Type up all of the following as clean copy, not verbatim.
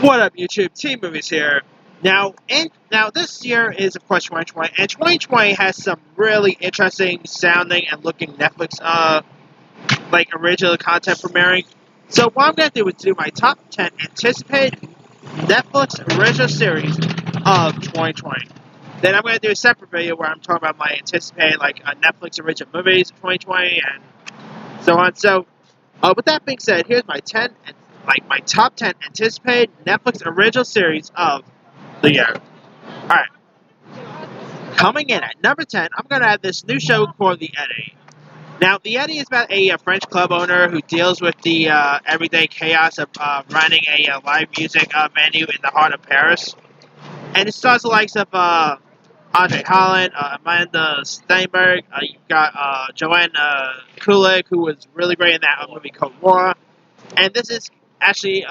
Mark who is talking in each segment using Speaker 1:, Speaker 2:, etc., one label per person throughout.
Speaker 1: What up, YouTube? Team Movies here. Now this year is of course 2020, and 2020 has some really interesting sounding and looking Netflix original content premiering. So what I'm gonna do is do my top 10 anticipated Netflix original series of 2020. Then I'm gonna do a separate video where I'm talking about my anticipated Netflix original movies of 2020 and so on. So with that being said, here's my my top 10 anticipated Netflix original series of the year. Alright. Coming in at number 10, I'm going to add this new show called The Eddy. Now, The Eddy is about a French club owner who deals with the everyday chaos of running a live music venue in the heart of Paris. And it stars the likes of Andre Holland, Amanda Steinberg, you've got Joanne Kulik, who was really great in that movie Cold War. And this is actually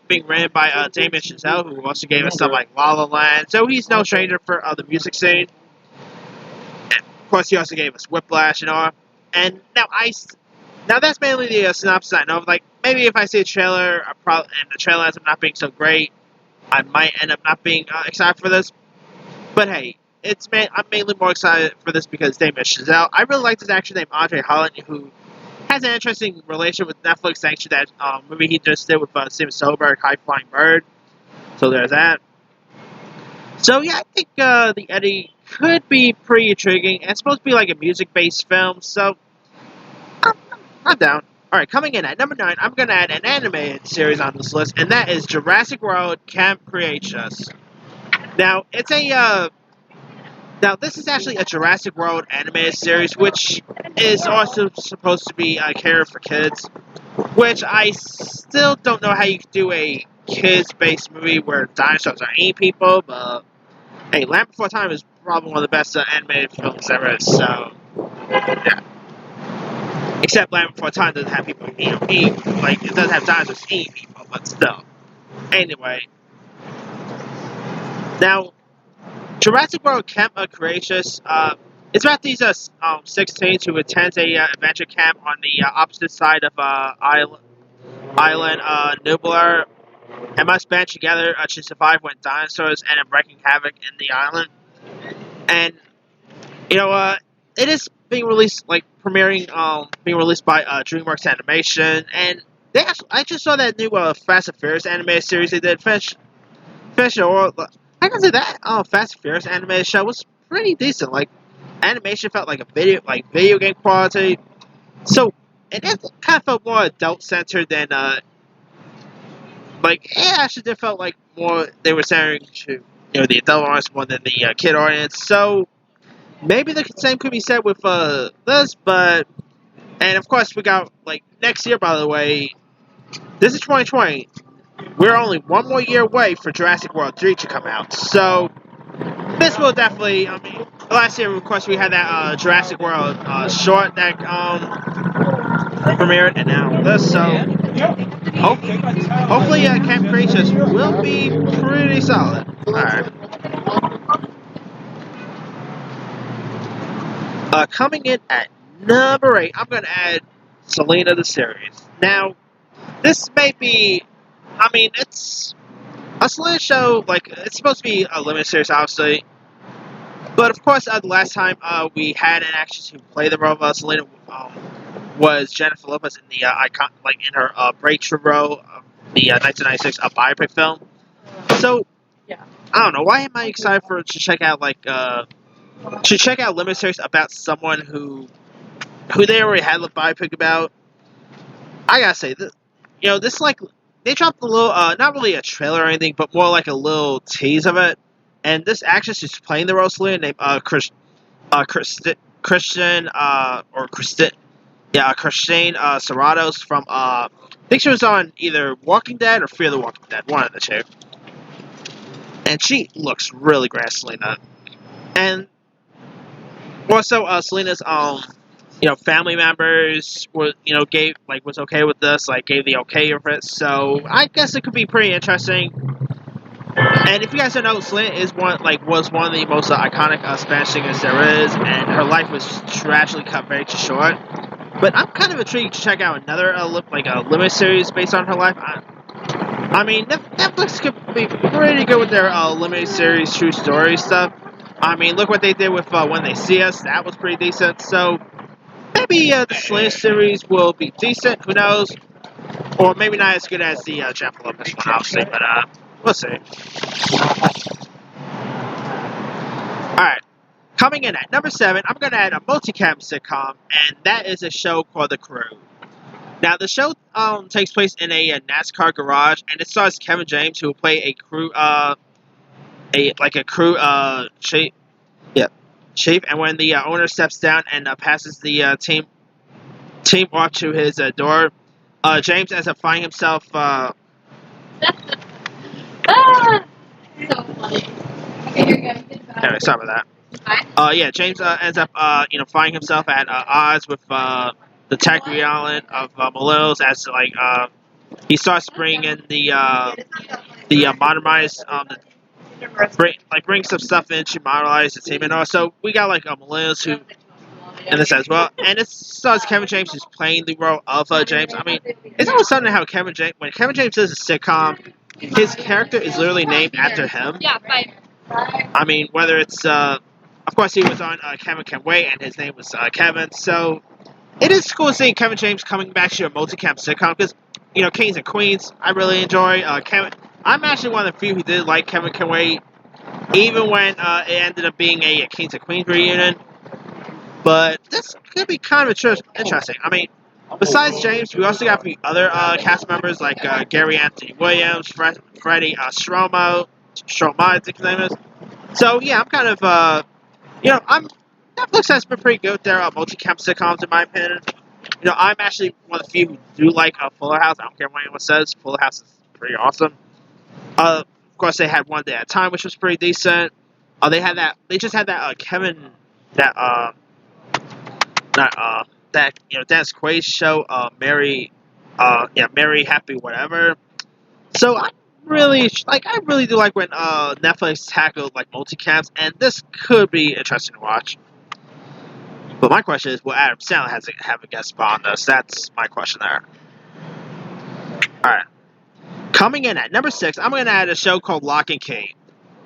Speaker 1: being written by Damien Chazelle, who also gave us stuff like La La Land. So he's no stranger for the music scene. And of course, he also gave us Whiplash and all. And now that's mainly the synopsis I know. Like, maybe if I see a trailer, and the trailer ends up not being so great, I might end up not being excited for this. But hey, I'm mainly more excited for this because Damien Chazelle. I really like this actor named Andre Holland, who has an interesting relationship with Netflix thanks to that movie he just did with Steven Soderbergh, High Flying Bird. So there's that. So yeah, I think The Eddy could be pretty intriguing. And it's supposed to be like a music-based film, so I'm down. Alright, coming in at number 9, I'm going to add an animated series on this list, and that is Jurassic World Camp Cretaceous. Now, this is actually a Jurassic World animated series, which is also supposed to be catered for kids, which I still don't know how you could do a kids-based movie where dinosaurs are eating people, but hey, Land Before Time is probably one of the best animated films ever, so yeah. Except Land Before Time doesn't have people eat, it doesn't have dinosaurs eating people, but still. Anyway. Now, Jurassic World Camp Cretaceous, it's about these 16 who attend a adventure camp on the opposite side of island Nublar, and must band together to survive when dinosaurs end up wreaking havoc in the island. And it is being released being released by DreamWorks Animation, and I just saw that new Fast and Furious animated series they did. I can say that Fast and Furious animated show was pretty decent. Like, animation felt like a video game quality. So it kind of felt more adult centered than it actually did felt like more they were centering to the adult audience more than the kid audience. So maybe the same could be said with this, but and of course we got next year. By the way, this is 2020. We're only one more year away for Jurassic World 3 to come out. So this will definitely. I mean, last year of course we had that Jurassic World short that premiered, and now this. So hopefully Camp Cretaceous will be pretty solid. Alright. Coming in at number 8, I'm going to add Selena the series. Now, this may be, it's a Selena show, it's supposed to be a limited series, obviously. But, of course, the last time we had an actress who played the role of Selena was Jennifer Lopez in the in her breakthrough role of the 1996 biopic film. So, yeah, I don't know. Why am I excited to check out limited series about someone who they already had a biopic about? I gotta say, this they dropped a little, not really a trailer or anything, but more like a little tease of it. And this actress who's playing the role of Selena named Christine Serratos from I think she was on either Walking Dead or Fear the Walking Dead, one of the two. And she looks really great as Selena. And also Selena's family members was okay with this, gave the okay of it. So I guess it could be pretty interesting. And if you guys don't know, Selena was one of the most iconic Spanish singers there is, and her life was tragically cut very short. But I'm kind of intrigued to check out another a limited series based on her life. I mean, Netflix could be pretty good with their limited series, true story stuff. I mean, look what they did with When They See Us. That was pretty decent. So maybe the Slayer series will be decent. Who knows? Or maybe not as good as the Jennifer Lopez one, obviously. But we'll see. All right. Coming in at number 7, I'm going to add a multicam sitcom, and that is a show called The Crew. Now, the show takes place in a NASCAR garage, and it stars Kevin James, who will play a crew, chief. Yeah, chief. And when the owner steps down and passes the team off to his door, James ends up finding himself.
Speaker 2: So funny. Okay, here you go.
Speaker 1: Anyway, sorry about that. Yeah, James ends up, finding himself at odds with the tech realm of millennials as he starts bringing in the modernized bring some stuff in to modernize the team, and also we got millennials who in this as well, and it stars Kevin James who's playing the role of James. I mean, it's always something how when Kevin James does a sitcom, his character is literally named after him.
Speaker 2: Yeah, fine.
Speaker 1: I mean, whether it's of course, he was on Kevin Can Wait, and his name was Kevin. So it is cool seeing Kevin James coming back to a multicam sitcom because, Kings and Queens, I really enjoy. Kevin, I'm actually one of the few who did like Kevin Can Wait, even when it ended up being a Kings and Queens reunion. But this could be kind of interesting. I mean, besides James, we also got a few other cast members like Gary Anthony Williams, Freddie Stromo, I think his name is. So yeah, I'm kind of Netflix has been pretty good with their multi-cam sitcoms, in my opinion. I'm actually one of the few who do like Fuller House. I don't care what anyone says. Fuller House is pretty awesome. Of course, they had One Day at a Time, which was pretty decent. They just had that Kevin, Dennis Quaid show, Mary, Happy, whatever. So I really do like when Netflix tackled multicams, and this could be interesting to watch. But my question is, will Adam Sandler have a guest spot on this? That's my question there. Alright. Coming in at number 6, I'm going to add a show called Lock and Key.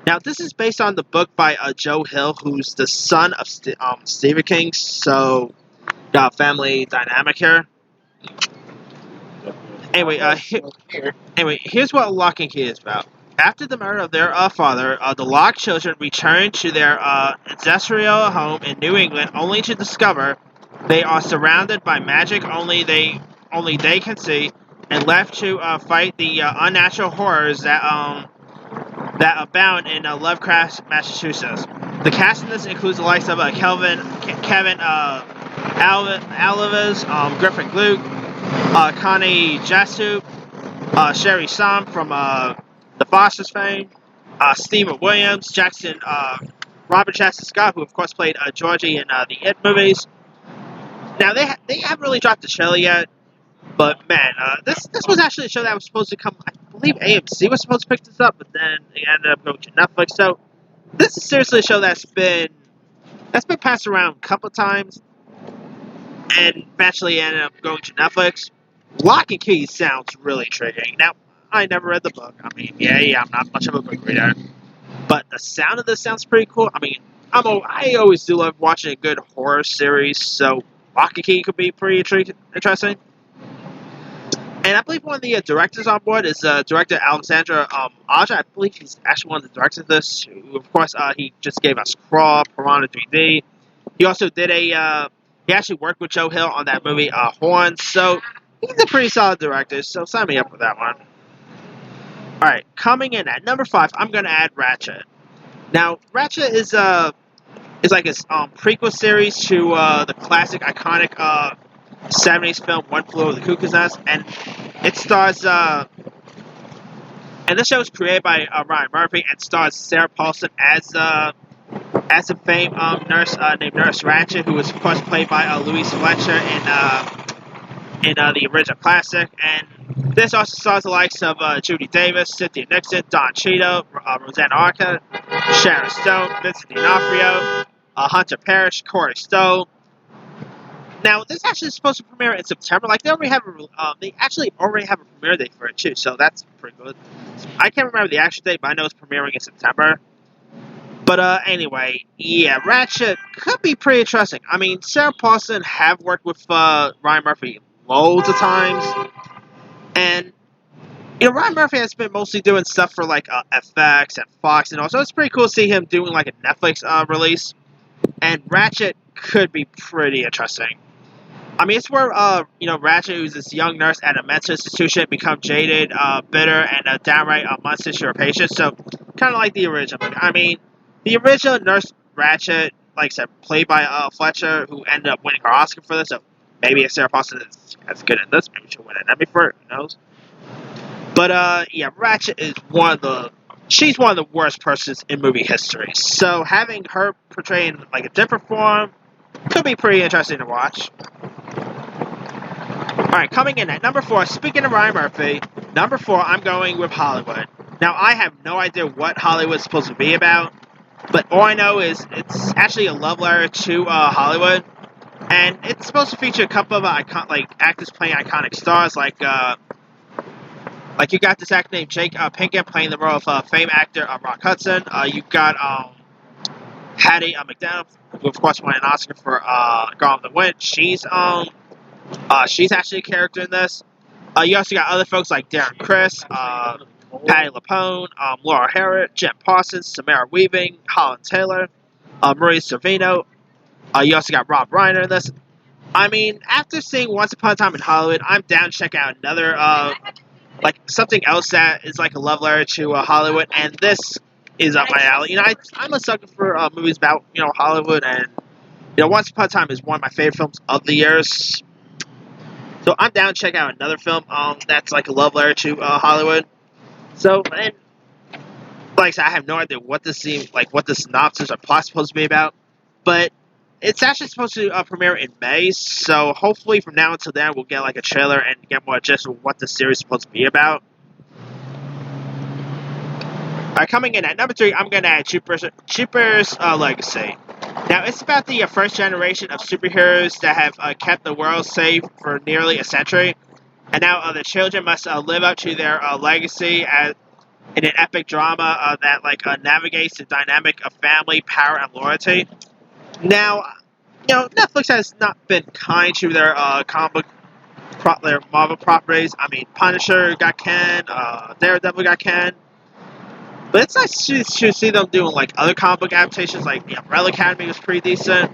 Speaker 1: Now, this is based on the book by Joe Hill, who's the son of Stephen King, so got a family dynamic here. Anyway, here's what Lock and Key is about. After the murder of their father, the Locke children return to their ancestral home in New England, only to discover they are surrounded by magic only they can see, and left to fight the unnatural horrors that abound in Lovecraft, Massachusetts. The cast in this includes the likes of Kevin Alvarez, Griffin Luke, Connie Jasup, Sherry Som from The Fosters fame, Stephen Williams, Robert Jackson Scott, who of course played Georgie in the It movies. Now they haven't really dropped the show yet, but man, this was actually a show that was supposed to come. I believe AMC was supposed to pick this up, but then it ended up going to Netflix. So this is seriously a show that's been passed around a couple times, and eventually ended up going to Netflix. Lock and Key sounds really intriguing. Now, I never read the book. I mean, I'm not much of a book reader, but the sound of this sounds pretty cool. I mean, I always do love watching a good horror series, so Lock and Key could be pretty interesting. And I believe one of the directors on board is director Alexandra Aja. I believe he's actually one of the directors of this. Of course, he just gave us Crawl, Piranha 3D. He also did he actually worked with Joe Hill on that movie Horn. So he's a pretty solid director. So sign me up for that one. All right, coming in at number 5, I'm going to add Ratchet. Now, Ratchet is like a prequel series to the classic, iconic 70s film One Flew Over the Cuckoo's Nest, and it stars. And this show is created by Ryan Murphy and stars Sarah Paulson as a famed nurse named Nurse Ratchet, who was of course played by Louise Fletcher in the original classic. And this also stars the likes of Judy Davis, Cynthia Nixon, Don Cheadle, Rosanna Arquette, Sharon Stone, Vincent D'Onofrio, Hunter Parrish, Corey Stowe, Now, this actually is supposed to premiere in September. Like, they actually already have a premiere date for it, too, so that's pretty good. I can't remember the actual date, but I know it's premiering in September. But, anyway, yeah, Ratchet could be pretty interesting. I mean, Sarah Paulson have worked with, Ryan Murphy loads of times, and, Ryan Murphy has been mostly doing stuff for, like, FX and Fox and all, so it's pretty cool to see him doing, like, a Netflix, release, and Ratchet could be pretty interesting. I mean, it's where, Ratchet, who's this young nurse at a mental institution, become jaded, bitter, and downright monstrous to her patients. So, kind of like the original. I mean, the original Nurse Ratchet, like I said, played by Fletcher, who ended up winning her Oscar for this. So, maybe if Sarah Paulson is as good in this, maybe she'll win an Emmy for it. Who knows? But, yeah, Ratchet is she's one of the worst persons in movie history. So, having her portraying, like, a different form could be pretty interesting to watch. Alright, coming in at number 4, speaking of Ryan Murphy, number 4, I'm going with Hollywood. Now, I have no idea what Hollywood's supposed to be about, but all I know is it's actually a love letter to Hollywood, and it's supposed to feature a couple of actors playing iconic stars, like you got this actor named Jake Pinkett playing the role of famed actor Rock Hudson. You got Hattie McDaniel, who of course won an Oscar for Gone with the Wind. She's actually a character in this. You also got other folks like Darren Criss, Patti LuPone, Laura Harriet, Jen Parsons, Samara Weaving, Holland Taylor, Maria Sorvino. You also got Rob Reiner in this. I mean, after seeing Once Upon a Time in Hollywood, I'm down to check out another, something else that is like a love letter to Hollywood, and this is up my alley. I'm a sucker for movies about, Hollywood, and, Once Upon a Time is one of my favorite films of the years. So I'm down to check out another film that's like a love letter to Hollywood. So, and like I said, I have no idea what the synopsis or plot's supposed to be about, but it's actually supposed to premiere in May. So hopefully from now until then, we'll get like a trailer and get more gist of what the series is supposed to be about. Alright, coming in at number 3, I'm going to add Jupiter's Legacy. Now, it's about the first generation of superheroes that have kept the world safe for nearly a century, and now the children must live up to their legacy in an epic drama that navigates the dynamic of family, power, and loyalty. Now, Netflix has not been kind to their their Marvel properties. I mean, Punisher got canned, Daredevil got canned. But it's nice to see them doing like other comic book adaptations, like the Umbrella Academy was pretty decent,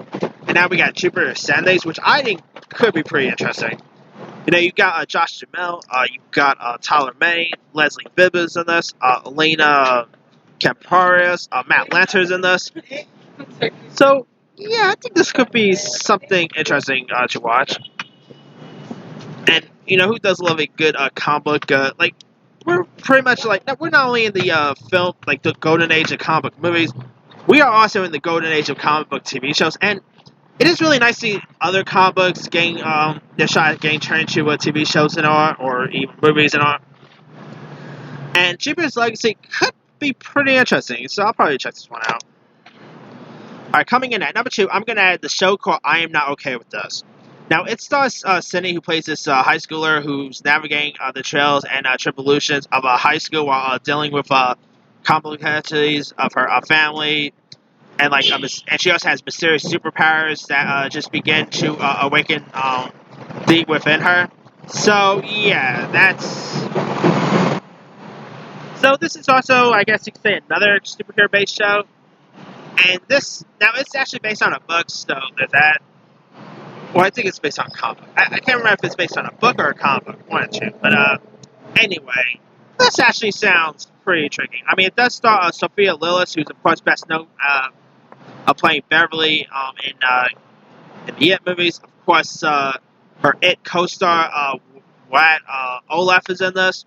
Speaker 1: and now we got Jupiter Ascending, which I think could be pretty interesting. You got Josh Duhamel, you've got Tyler May, Leslie Bibb is in this, Elena Camparius, Matt Lanter's in this. So, yeah, I think this could be something interesting to watch. And, who does love a good comic book, we're pretty much we're not only in the film, the golden age of comic book movies, we are also in the golden age of comic book TV shows, and it is really nice to see other comic books getting their shot at getting turned into TV shows and all, or even movies and all. And Jupiter's Legacy could be pretty interesting, so I'll probably check this one out. Alright, coming in at number 2, I'm going to add the show called I Am Not Okay With This. Now, it stars Sydney, who plays this high schooler who's navigating the trails and tribulations of high school while dealing with complexities of her family, and and she also has mysterious superpowers that just begin to awaken deep within her. So yeah, So this is also, I guess you could say, another superhero-based show, and it's actually based on a book, so there's that. Well, I think it's based on a comic book. I can't remember if it's based on a book or a comic book, one or two. But anyway, this actually sounds pretty intriguing. I mean, it does star Sophia Lillis, who's of course best known playing Beverly in the It movies. Of course, her It co-star Wyatt Olaf is in this.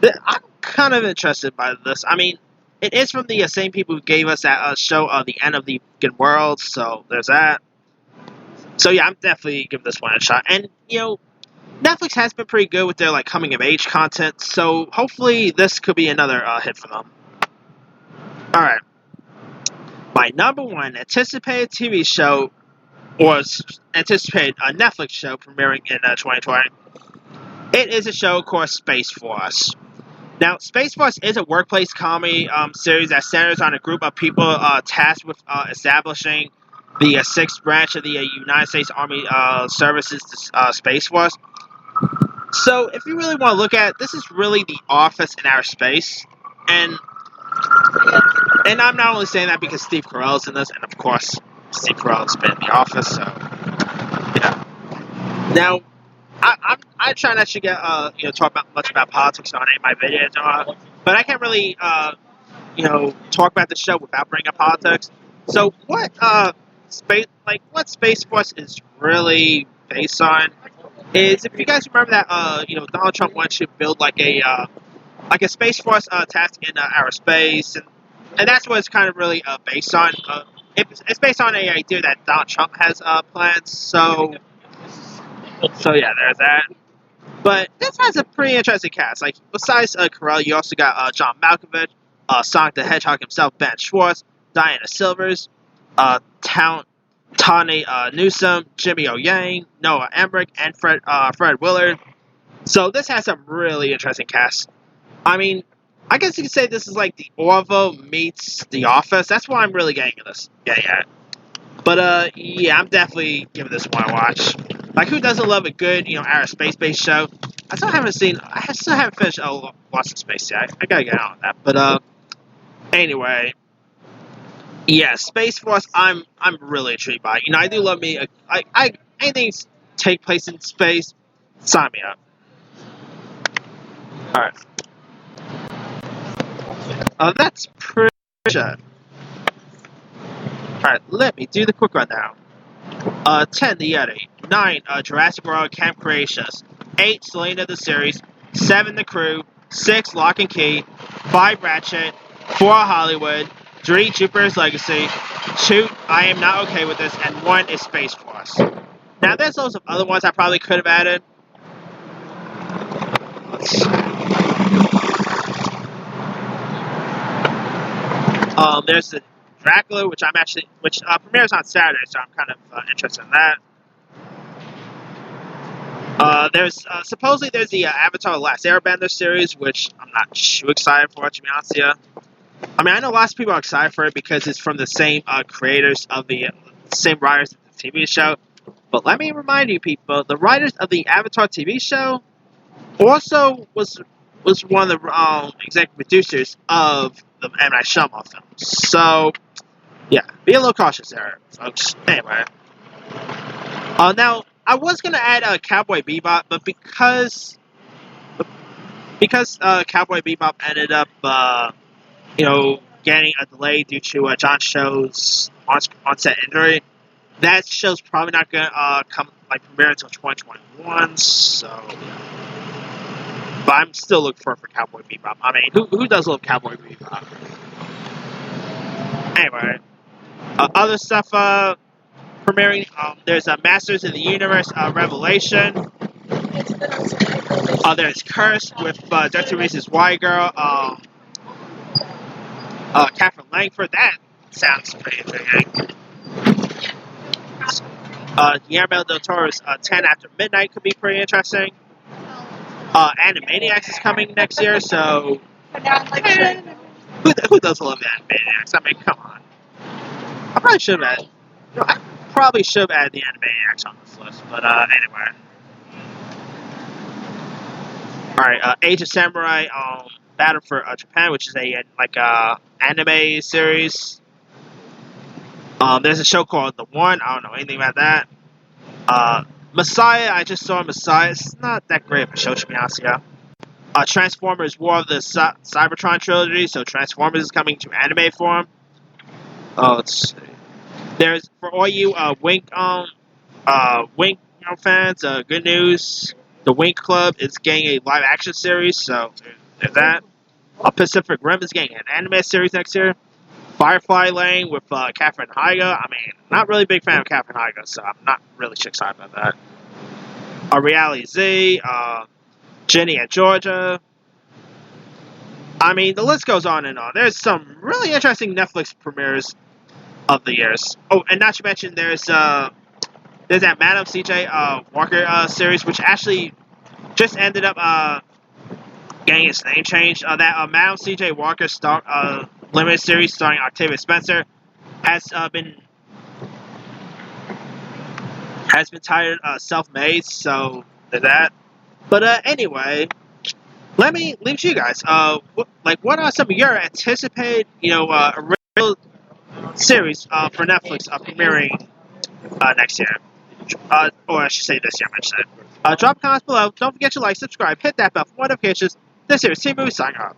Speaker 1: I'm kind of interested by this. I mean, it is from the same people who gave us that show The End of the Fucking World, so there's that. So yeah, I'm definitely giving this one a shot. And, Netflix has been pretty good with their, coming of age content, so hopefully this could be another hit for them. Alright. My number 1 anticipated TV show anticipated a Netflix show premiering in 2020. It is a show called Space Force. Now, Space Force is a workplace comedy series that centers on a group of people tasked with establishing the sixth branch of the United States Army Services Space Force. So, if you really want to look at it, this is really the Office in outer space, and I'm not only saying that because Steve Carell is in this, and of course, Steve Carell has been in the Office. So, yeah. Now, I try not to get talk much about politics on any of my videos, but I can't really talk about the show without bringing up politics. So what Space Force is really based on is, if you guys remember that Donald Trump wanted to build like a Space Force task in outer space, and that's what it's kind of really based on. It's based on an idea that Donald Trump has planned. So yeah, there's that. But this has a pretty interesting cast. Like, besides Carell, you also got John Malkovich, Sonic the Hedgehog himself, Ben Schwartz, Diana Silvers, Tawny Newsome, Jimmy O Yang, Noah Emmerich, and Fred Willard. So this has some really interesting cast. I mean, I guess you could say this is like the Orville meets The Office. That's why I'm really getting this. Yeah. But yeah, I'm definitely giving this one a watch. Like, who doesn't love a good, outer space-based show? I still haven't finished Lost in Space yet. I gotta get on that. But anyway, yeah, Space Force. I'm really intrigued by. I do love me. Anything take place in space, sign me up. All right. That's pretty good. All right, let me do the quick rundown. 10, The Yeti. 9, Jurassic World Camp Cretaceous. 8, Selena the Series. 7, The Crew. 6, Lock and Key. 5, Ratchet. 4, Hollywood. 3, Jupiter's Legacy. 2, I Am Not Okay With This. And 1 is Space Force. Now, there's loads of other ones I probably could have added. There's the Dracula, which premieres on Saturday, so I'm kind of interested in that. There's supposedly there's the Avatar: The Last Airbender series, which I'm not too excited for, to be honest with you. I mean, I know lots of people are excited for it because it's from the same creators of the same writers of the TV show. But let me remind you, people, the writers of the Avatar TV show also was one of the executive producers of the M. Night Shyamalan film. So, yeah, be a little cautious there, folks. Anyway. Now, I was going to add Cowboy Bebop, but because Cowboy Bebop ended up, getting a delay due to John Cho's onset injury, that show's probably not going to premiere until 2021, so, but I'm still looking for Cowboy Bebop. I mean, who does love Cowboy Bebop? Anyway, other stuff premiering, there's Masters of the Universe Revelation. There's Curse with Dr. Reese's Y-Girl, Catherine Langford. That sounds pretty intriguing. Guillermo del Toro's 10 After Midnight could be pretty interesting. Animaniacs is coming next year, so who doesn't love Animaniacs? I mean, come on. I probably should have added the Animaniacs on this list, but anyway. Alright, Age of Samurai Battle for Japan, which is a anime series. There's a show called The One. I don't know anything about that. Messiah, I just saw Messiah. It's not that great of a show, to be honest with you. Transformers War of the Cybertron trilogy, so Transformers is coming to anime form. Let's see. There's, for all you Wink fans, good news. The Wink Club is getting a live action series, so there's that. Pacific Rim is getting an anime series next year. Firefly Lane with Katherine Heigl. I mean, not really a big fan of Katherine Heigl, so I'm not really too excited about that. Reality Z, Jenny at Georgia. I mean, the list goes on and on. There's some really interesting Netflix premieres of the years. Oh, and not to mention, there's there's that Madam C.J. Walker series, which actually just ended up getting its name changed. That Madam C.J. Walker limited series starring Octavia Spencer has been titled Self-Made, so there's that. But anyway, let me leave it to you guys. What are some of your anticipated, original series for Netflix premiering next year? Or I should say this year, I mentioned it. Drop comments below. Don't forget to like, subscribe, hit that bell for notifications. This here is Team Movie signing off.